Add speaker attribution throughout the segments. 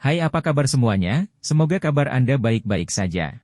Speaker 1: Hai, apa kabar semuanya? Semoga kabar Anda baik-baik saja.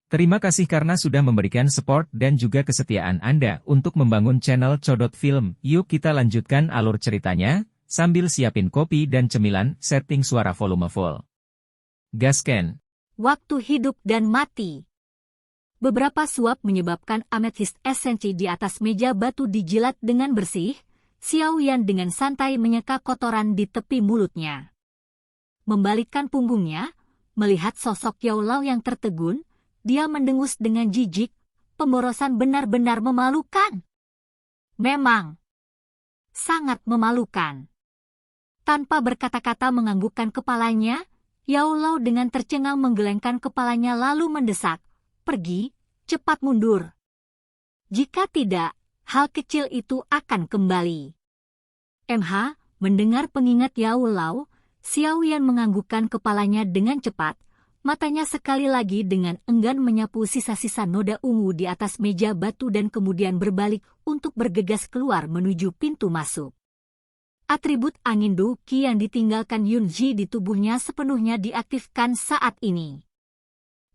Speaker 1: Terima kasih karena sudah memberikan support dan juga kesetiaan Anda untuk membangun channel Codot Film. Yuk kita lanjutkan alur ceritanya, sambil siapin kopi dan cemilan, setting suara volume full. Gasken.
Speaker 2: Waktu hidup dan mati. Beberapa suap menyebabkan amethyst esensi di atas meja batu dijilat dengan bersih. Xiao Yan dengan santai menyeka kotoran di tepi mulutnya. Membalikkan punggungnya, melihat sosok Yao Lao yang tertegun, dia mendengus dengan jijik, pemborosan benar-benar memalukan. Memang, sangat memalukan. Tanpa berkata-kata menganggukkan kepalanya, Yao Lao dengan tercengang menggelengkan kepalanya lalu mendesak, "Pergi, cepat mundur. Jika tidak, hal kecil itu akan kembali." MH, mendengar pengingat Yao Lao, Xiao Yan menganggukkan kepalanya dengan cepat, matanya sekali lagi dengan enggan menyapu sisa-sisa noda ungu di atas meja batu dan kemudian berbalik untuk bergegas keluar menuju pintu masuk. Atribut angin Douqi yang ditinggalkan Yunji di tubuhnya sepenuhnya diaktifkan saat ini.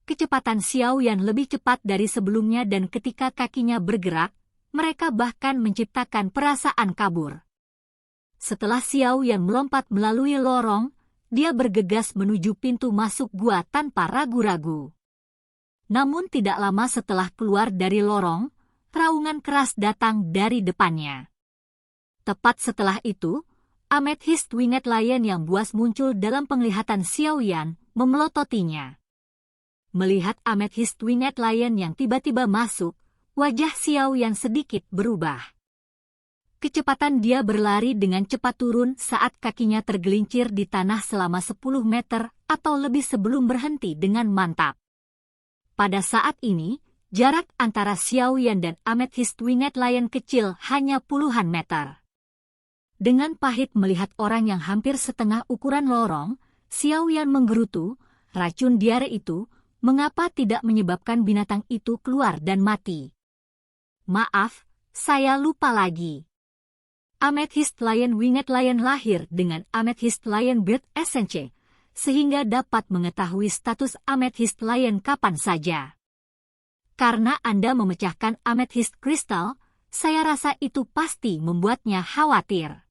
Speaker 2: Kecepatan Xiao Yan lebih cepat dari sebelumnya dan ketika kakinya bergerak, mereka bahkan menciptakan perasaan kabur. Setelah Xiao Yan melompat melalui lorong, dia bergegas menuju pintu masuk gua tanpa ragu-ragu. Namun tidak lama setelah keluar dari lorong, raungan keras datang dari depannya. Tepat setelah itu, Amethyst Winged Lion yang buas muncul dalam penglihatan Xiao Yan, memelototinya. Melihat Amethyst Winged Lion yang tiba-tiba masuk, wajah Xiao Yan sedikit berubah. Kecepatan dia berlari dengan cepat turun saat kakinya tergelincir di tanah selama 10 meter atau lebih sebelum berhenti dengan mantap. Pada saat ini, jarak antara Xiao Yan dan Amethyst Winged Lion kecil hanya puluhan meter. Dengan pahit melihat orang yang hampir setengah ukuran lorong, Xiao Yan menggerutu, racun diare itu, mengapa tidak menyebabkan binatang itu keluar dan mati? Maaf, saya lupa lagi. Amethyst Lion Winged Lion lahir dengan Amethyst Lion Bird Essence, sehingga dapat mengetahui status Amethyst Lion kapan saja. Karena Anda memecahkan Amethyst Crystal, saya rasa itu pasti membuatnya khawatir.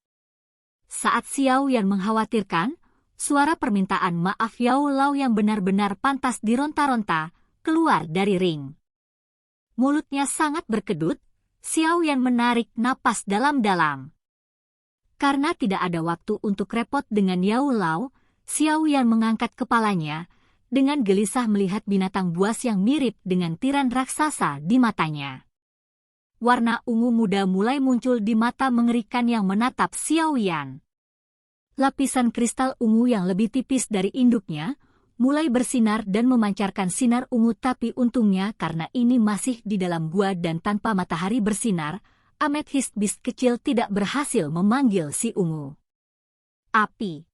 Speaker 2: Saat Xiao Yan mengkhawatirkan, suara permintaan maaf Yao Lao yang benar-benar pantas dironta-ronta keluar dari ring. Mulutnya sangat berkedut, Xiao Yan menarik napas dalam-dalam. Karena tidak ada waktu untuk repot dengan Yao Lao, Xiao Yan mengangkat kepalanya, dengan gelisah melihat binatang buas yang mirip dengan tiran raksasa di matanya. Warna ungu muda mulai muncul di mata mengerikan yang menatap Xiao Yan. Lapisan kristal ungu yang lebih tipis dari induknya, mulai bersinar dan memancarkan sinar ungu, tapi untungnya karena ini masih di dalam gua dan tanpa matahari bersinar, Amethyst Beast kecil tidak berhasil memanggil si ungu. Api.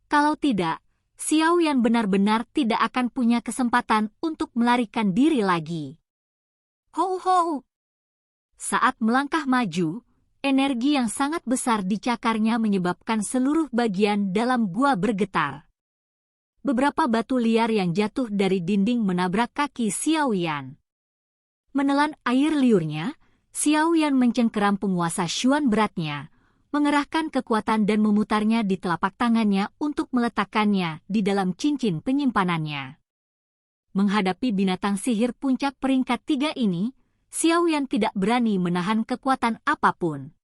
Speaker 2: Kalau tidak, Xiao Yan benar-benar tidak akan punya kesempatan untuk melarikan diri lagi. Ho-ho! Saat melangkah maju, energi yang sangat besar di cakarnya menyebabkan seluruh bagian dalam gua bergetar. Beberapa batu liar yang jatuh dari dinding menabrak kaki Xiao Yan. Menelan air liurnya, Xiao Yan mencengkeram penguasa Xuan beratnya, mengerahkan kekuatan dan memutarnya di telapak tangannya untuk meletakkannya di dalam cincin penyimpanannya. Menghadapi binatang sihir puncak peringkat 3 ini, Xiao Yan tidak berani menahan kekuatan apapun.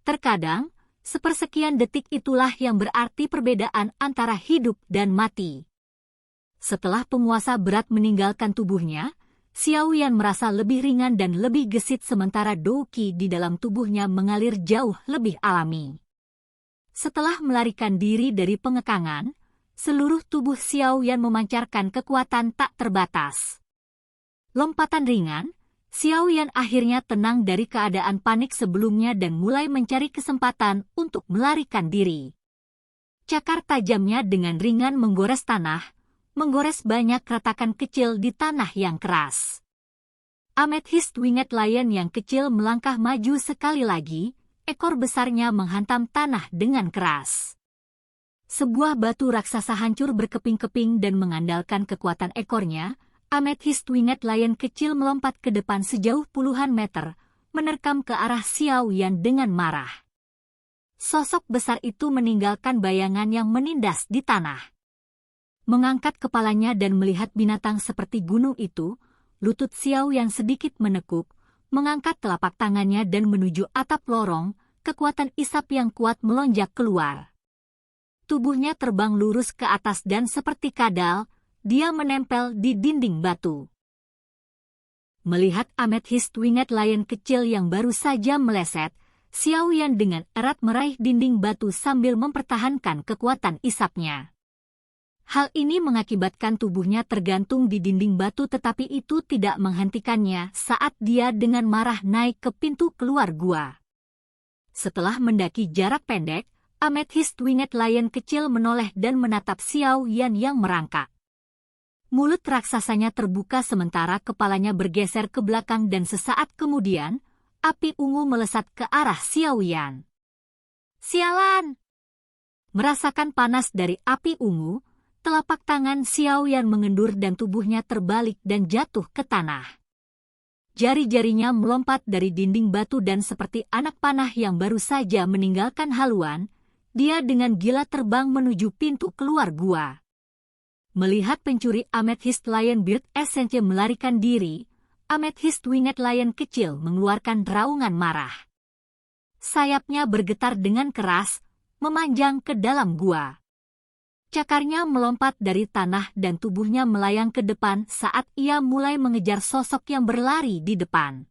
Speaker 2: Terkadang, sepersekian detik itulah yang berarti perbedaan antara hidup dan mati. Setelah penguasa berat meninggalkan tubuhnya, Xiao Yan merasa lebih ringan dan lebih gesit sementara Douqi di dalam tubuhnya mengalir jauh lebih alami. Setelah melarikan diri dari pengekangan, seluruh tubuh Xiao Yan memancarkan kekuatan tak terbatas. Lompatan ringan, Xiao Yan akhirnya tenang dari keadaan panik sebelumnya dan mulai mencari kesempatan untuk melarikan diri. Cakar tajamnya dengan ringan menggores tanah, menggores banyak retakan kecil di tanah yang keras. Amethyst Winged Lion yang kecil melangkah maju sekali lagi, ekor besarnya menghantam tanah dengan keras. Sebuah batu raksasa hancur berkeping-keping dan mengandalkan kekuatan ekornya, Amethyst Winged Lion kecil melompat ke depan sejauh puluhan meter, menerkam ke arah Xiao Yan dengan marah. Sosok besar itu meninggalkan bayangan yang menindas di tanah. Mengangkat kepalanya dan melihat binatang seperti gunung itu, lutut Xiao Yan sedikit menekuk, mengangkat telapak tangannya dan menuju atap lorong, kekuatan isap yang kuat melonjak keluar. Tubuhnya terbang lurus ke atas dan seperti kadal, dia menempel di dinding batu. Melihat Amethyst Winged Lion kecil yang baru saja meleset, Xiao Yan dengan erat meraih dinding batu sambil mempertahankan kekuatan isapnya. Hal ini mengakibatkan tubuhnya tergantung di dinding batu, tetapi itu tidak menghentikannya saat dia dengan marah naik ke pintu keluar gua. Setelah mendaki jarak pendek, Amethyst Winged Lion kecil menoleh dan menatap Xiao Yan yang merangkak. Mulut raksasanya terbuka sementara kepalanya bergeser ke belakang dan sesaat kemudian, api ungu melesat ke arah Xiao Yan. Sialan! Merasakan panas dari api ungu, telapak tangan Xiao Yan mengendur dan tubuhnya terbalik dan jatuh ke tanah. Jari-jarinya melompat dari dinding batu dan seperti anak panah yang baru saja meninggalkan haluan, dia dengan gila terbang menuju pintu keluar gua. Melihat pencuri Amethyst Lion Beard Essence melarikan diri, Amethyst Winged Lion kecil mengeluarkan raungan marah. Sayapnya bergetar dengan keras, memanjang ke dalam gua. Cakarnya melompat dari tanah dan tubuhnya melayang ke depan saat ia mulai mengejar sosok yang berlari di depan.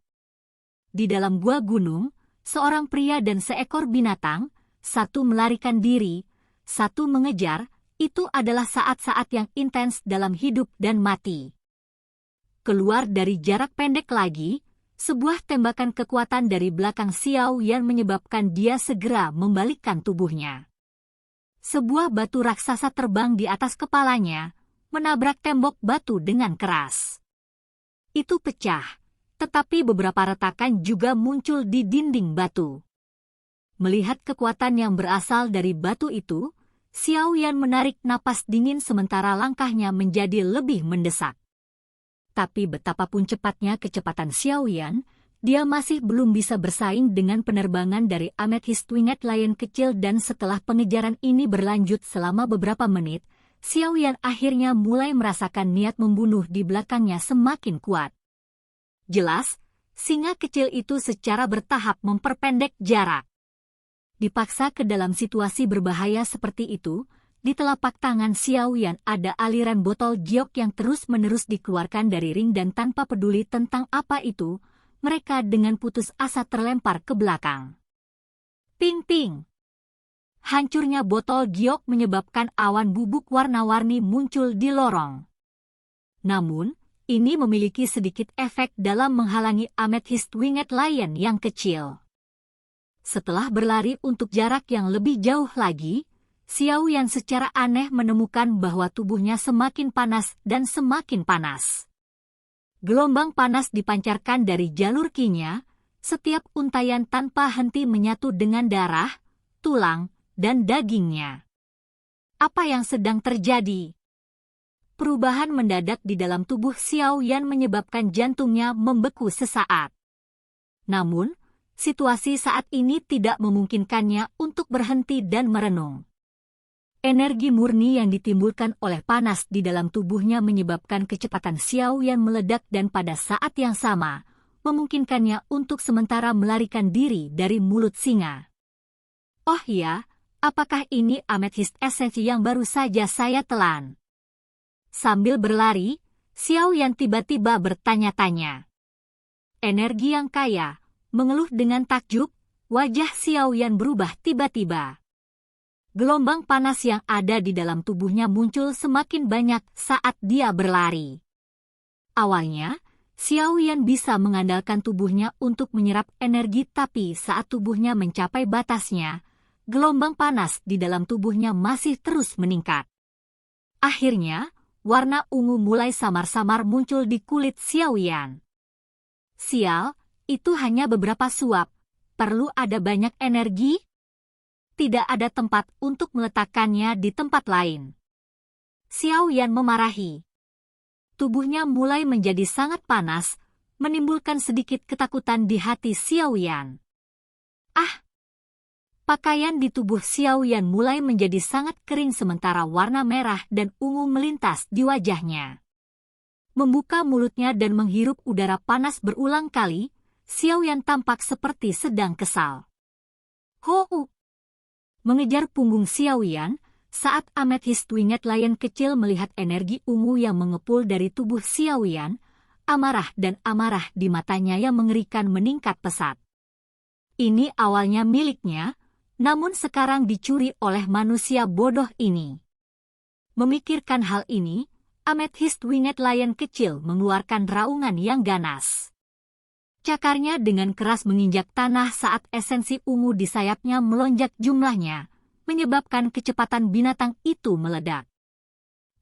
Speaker 2: Di dalam gua gunung, seorang pria dan seekor binatang, satu melarikan diri, satu mengejar, itu adalah saat-saat yang intens dalam hidup dan mati. Keluar dari jarak pendek lagi, sebuah tembakan kekuatan dari belakang Xiao Yan menyebabkan dia segera membalikkan tubuhnya. Sebuah batu raksasa terbang di atas kepalanya, menabrak tembok batu dengan keras. Itu pecah, tetapi beberapa retakan juga muncul di dinding batu. Melihat kekuatan yang berasal dari batu itu, Xiao Yan menarik napas dingin sementara langkahnya menjadi lebih mendesak. Tapi betapapun cepatnya kecepatan Xiao Yan, dia masih belum bisa bersaing dengan penerbangan dari Amethyst Winged Lion kecil dan setelah pengejaran ini berlanjut selama beberapa menit, Xiao Yan akhirnya mulai merasakan niat membunuh di belakangnya semakin kuat. Jelas, singa kecil itu secara bertahap memperpendek jarak. Dipaksa ke dalam situasi berbahaya seperti itu, di telapak tangan Xiao Yan ada aliran botol giok yang terus-menerus dikeluarkan dari ring dan tanpa peduli tentang apa itu, mereka dengan putus asa terlempar ke belakang. Ping-ping! Hancurnya botol giok menyebabkan awan bubuk warna-warni muncul di lorong. Namun, ini memiliki sedikit efek dalam menghalangi Amethyst Winged Lion yang kecil. Setelah berlari untuk jarak yang lebih jauh lagi, Xiao Yan secara aneh menemukan bahwa tubuhnya semakin panas dan semakin panas. Gelombang panas dipancarkan dari jalur kinya, setiap untayan tanpa henti menyatu dengan darah, tulang, dan dagingnya. Apa yang sedang terjadi? Perubahan mendadak di dalam tubuh Xiao Yan menyebabkan jantungnya membeku sesaat. Namun, situasi saat ini tidak memungkinkannya untuk berhenti dan merenung. Energi murni yang ditimbulkan oleh panas di dalam tubuhnya menyebabkan kecepatan Xiao Yan meledak dan pada saat yang sama, memungkinkannya untuk sementara melarikan diri dari mulut singa. Oh ya, apakah ini Amethyst Essence yang baru saja saya telan? Sambil berlari, Xiao Yan tiba-tiba bertanya-tanya. Energi yang kaya, mengeluh dengan takjub, wajah Xiao Yan berubah tiba-tiba. Gelombang panas yang ada di dalam tubuhnya muncul semakin banyak saat dia berlari. Awalnya, Xiao Yan bisa mengandalkan tubuhnya untuk menyerap energi, tapi saat tubuhnya mencapai batasnya, gelombang panas di dalam tubuhnya masih terus meningkat. Akhirnya, warna ungu mulai samar-samar muncul di kulit Xiao Yan. Sial, itu hanya beberapa suap. Perlu ada banyak energi? tidak ada tempat untuk meletakkannya di tempat lain. Xiao Yan memarahi. Tubuhnya mulai menjadi sangat panas, menimbulkan sedikit ketakutan di hati Xiao Yan. Ah! Pakaian di tubuh Xiao Yan mulai menjadi sangat kering sementara warna merah dan ungu melintas di wajahnya. Membuka mulutnya dan menghirup udara panas berulang kali, Xiao Yan tampak seperti sedang kesal. Ho! Mengejar punggung Xiao Yan, saat Amethyst Winged Lion kecil melihat energi ungu yang mengepul dari tubuh Xiao Yan, amarah di matanya yang mengerikan meningkat pesat. Ini awalnya miliknya, namun sekarang dicuri oleh manusia bodoh ini. Memikirkan hal ini, Amethyst Winged Lion kecil mengeluarkan raungan yang ganas. Cakarnya dengan keras menginjak tanah saat esensi ungu di sayapnya melonjak jumlahnya, menyebabkan kecepatan binatang itu meledak.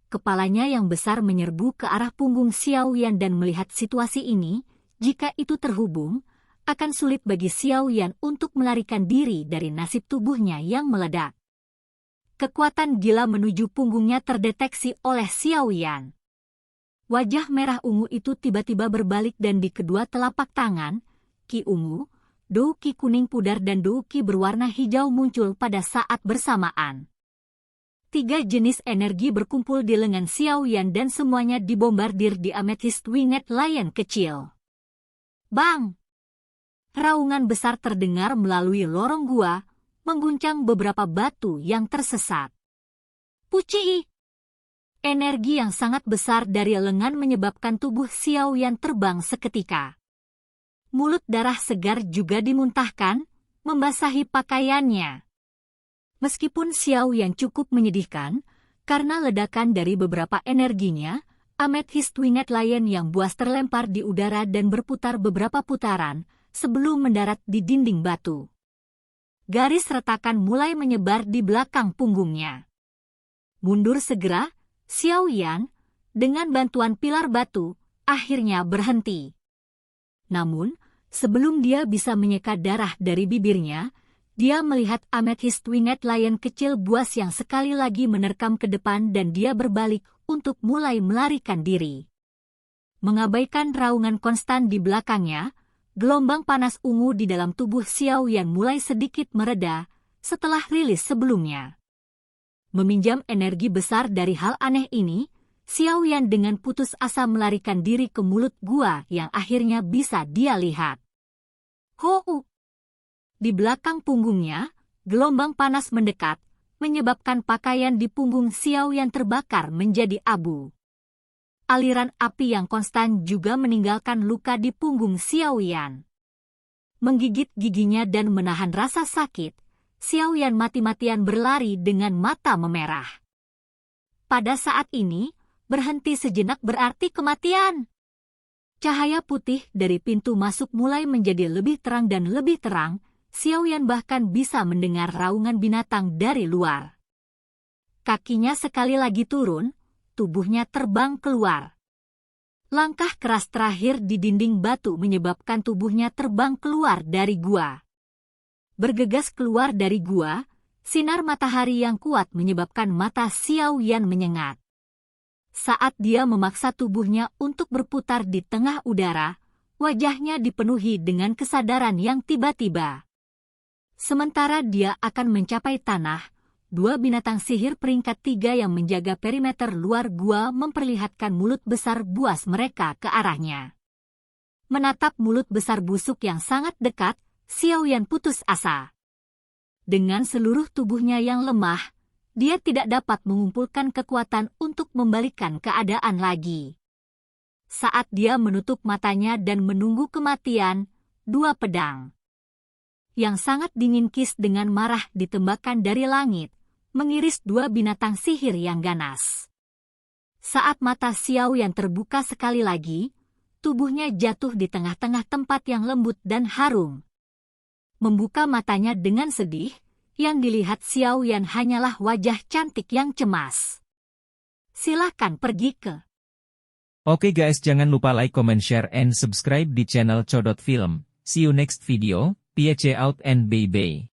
Speaker 2: Kepalanya yang besar menyerbu ke arah punggung Xiao Yan dan melihat situasi ini, jika itu terhubung, akan sulit bagi Xiao Yan untuk melarikan diri dari nasib tubuhnya yang meledak. Kekuatan gila menuju punggungnya terdeteksi oleh Xiao Yan. Wajah merah ungu itu tiba-tiba berbalik dan di kedua telapak tangan, Ki ungu, Do Ki kuning pudar dan Do Ki berwarna hijau muncul pada saat bersamaan. 3 jenis energi berkumpul di lengan Xiao Yan dan semuanya dibombardir di Amethyst Winged Lion kecil. Bang! Raungan besar terdengar melalui lorong gua, mengguncang beberapa batu yang tersesat. Puci! Energi yang sangat besar dari lengan menyebabkan tubuh Xiao Yan terbang seketika. Mulut darah segar juga dimuntahkan, membasahi pakaiannya. Meskipun Xiao Yan cukup menyedihkan, karena ledakan dari beberapa energinya, Amethyst Winged Lion yang buas terlempar di udara dan berputar beberapa putaran, sebelum mendarat di dinding batu. Garis retakan mulai menyebar di belakang punggungnya. Mundur segera, Xiao Yan, dengan bantuan pilar batu, akhirnya berhenti. Namun, sebelum dia bisa menyeka darah dari bibirnya, dia melihat Amethyst Winged Lion kecil buas yang sekali lagi menerkam ke depan dan dia berbalik untuk mulai melarikan diri. Mengabaikan raungan konstan di belakangnya, gelombang panas ungu di dalam tubuh Xiao Yan mulai sedikit mereda setelah rilis sebelumnya. Meminjam energi besar dari hal aneh ini, Xiao Yan dengan putus asa melarikan diri ke mulut gua yang akhirnya bisa dia lihat. Ho! Di belakang punggungnya, gelombang panas mendekat, menyebabkan pakaian di punggung Xiao Yan terbakar menjadi abu. Aliran api yang konstan juga meninggalkan luka di punggung Xiao Yan. Menggigit giginya dan menahan rasa sakit, Xiao Yan mati-matian berlari dengan mata memerah. Pada saat ini, berhenti sejenak berarti kematian. Cahaya putih dari pintu masuk mulai menjadi lebih terang dan lebih terang, Xiao Yan bahkan bisa mendengar raungan binatang dari luar. Kakinya sekali lagi turun, tubuhnya terbang keluar. Langkah keras terakhir di dinding batu menyebabkan tubuhnya terbang keluar dari gua. Bergegas keluar dari gua, sinar matahari yang kuat menyebabkan mata Xiao Yan menyengat. Saat dia memaksa tubuhnya untuk berputar di tengah udara, wajahnya dipenuhi dengan kesadaran yang tiba-tiba. Sementara dia akan mencapai tanah, 2 binatang sihir peringkat 3 yang menjaga perimeter luar gua memperlihatkan mulut besar buas mereka ke arahnya. Menatap mulut besar busuk yang sangat dekat, Xiao Yan putus asa. Dengan seluruh tubuhnya yang lemah, dia tidak dapat mengumpulkan kekuatan untuk membalikkan keadaan lagi. Saat dia menutup matanya dan menunggu kematian, 2 pedang yang sangat dingin kis dengan marah ditembakkan dari langit, mengiris 2 binatang sihir yang ganas. Saat mata Xiao Yan terbuka sekali lagi, tubuhnya jatuh di tengah-tengah tempat yang lembut dan harum. Membuka matanya dengan sedih, yang dilihat Xiao Yan hanyalah wajah cantik yang cemas. Silahkan pergi ke.
Speaker 1: Oke guys, jangan lupa like, comment, share, and subscribe di channel Codot Film. See you next video. Peace out and bye-bye.